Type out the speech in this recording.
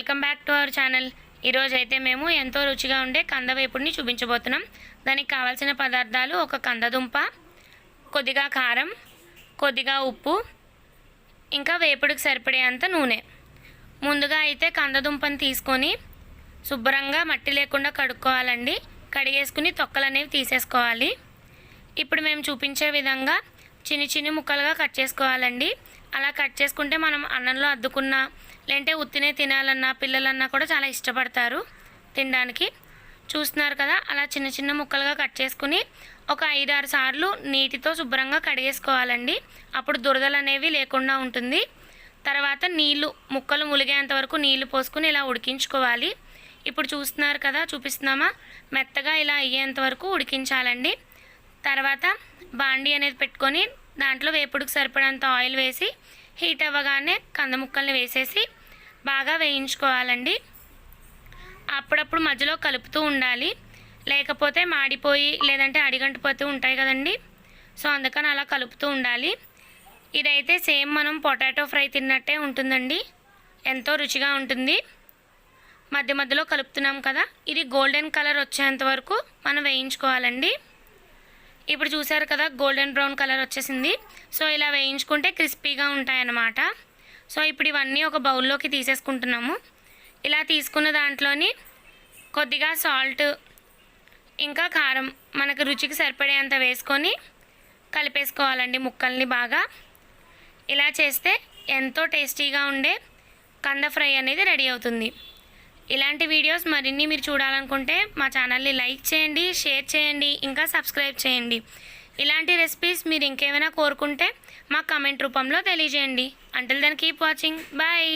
Welcome back to our channel. ఈరోజు అయితే మేము ఎంతో రుచిగా ఉండే కంద వేపుడిని చూపించబోతున్నాం. దానికి కావాల్సిన పదార్థాలు: ఒక కందదుంప, కొద్దిగా కారం, కొద్దిగా ఉప్పు, ఇంకా వేపుడికి సరిపడేంత నూనె. ముందుగా అయితే కందదుంపని తీసుకొని శుభ్రంగా మట్టి లేకుండా కడుక్కోవాలండి. కడిగేసుకుని తొక్కలు అనేవి తీసేసుకోవాలి. ఇప్పుడు మేము చూపించే విధంగా చిన్ని చిన్ని ముక్కలుగా కట్ చేసుకోవాలండి. అలా కట్ చేసుకుంటే మనం అన్నంలో అద్దుకున్నా లేదంటే ఉత్తినే తినాలన్నా పిల్లలన్నా కూడా చాలా ఇష్టపడతారు తినడానికి. చూస్తున్నారు కదా, అలా చిన్న చిన్న ముక్కలుగా కట్ చేసుకుని ఒక 5-6 సార్లు నీటితో శుభ్రంగా కడిగేసుకోవాలండి. అప్పుడు దురదలు అనేవి లేకుండా ఉంటుంది. తర్వాత ముక్కలు ములిగేంత వరకు నీళ్లు పోసుకుని ఇలా ఉడికించుకోవాలి. ఇప్పుడు చూస్తున్నారు కదా, చూపిస్తున్నామా, మెత్తగా ఇలా అయ్యేంత వరకు ఉడికించాలండి. తర్వాత బాండీ అనేది పెట్టుకొని దాంట్లో వేపుడికి సరిపడంత ఆయిల్ వేసి హీట్ అవ్వగానే కంద ముక్కల్ని వేసేసి బాగా వేయించుకోవాలండి. అప్పుడప్పుడు మధ్యలో కలుపుతూ ఉండాలి, లేకపోతే మాడిపోయి లేదంటే అడిగంటిపోతూ ఉంటాయి కదండి. సో అందుకని అలా కలుపుతూ ఉండాలి. ఇదైతే సేమ్ మనం పొటాటో ఫ్రై తిన్నట్టే ఉంటుందండి, ఎంతో రుచిగా ఉంటుంది. మధ్య మధ్యలో కలుపుతున్నాం కదా, ఇది గోల్డెన్ కలర్ వచ్చేంత వరకు మనం వేయించుకోవాలండి. ఇప్పుడు చూసారు కదా, గోల్డెన్ బ్రౌన్ కలర్ వచ్చేసింది. సో ఇలా వేయించుకుంటే క్రిస్పీగా ఉంటాయన్నమాట. సో ఇప్పుడు ఇవన్నీ ఒక బౌల్లోకి తీసేసుకుంటున్నాము. ఇలా తీసుకున్న దాంట్లోని కొద్దిగా సాల్ట్, ఇంకా కారం మనకు రుచికి సరిపడేంత వేసుకొని కలిపేసుకోవాలండి ముక్కల్ని బాగా. ఇలా చేస్తే ఎంతో టేస్టీగా ఉండే కంద ఫ్రై అనేది రెడీ అవుతుంది. ఇలాంటి వీడియోస్ మరిన్ని మీరు చూడాలనుకుంటే మా ఛానల్ని లైక్ చేయండి, షేర్ చేయండి, ఇంకా సబ్స్క్రైబ్ చేయండి. ఇలాంటి రెసిపీస్ మీరు ఇంకేమైనా కోరుకుంటే మా కామెంట్ రూపంలో తెలియజేయండి. Until then keep watching. Bye.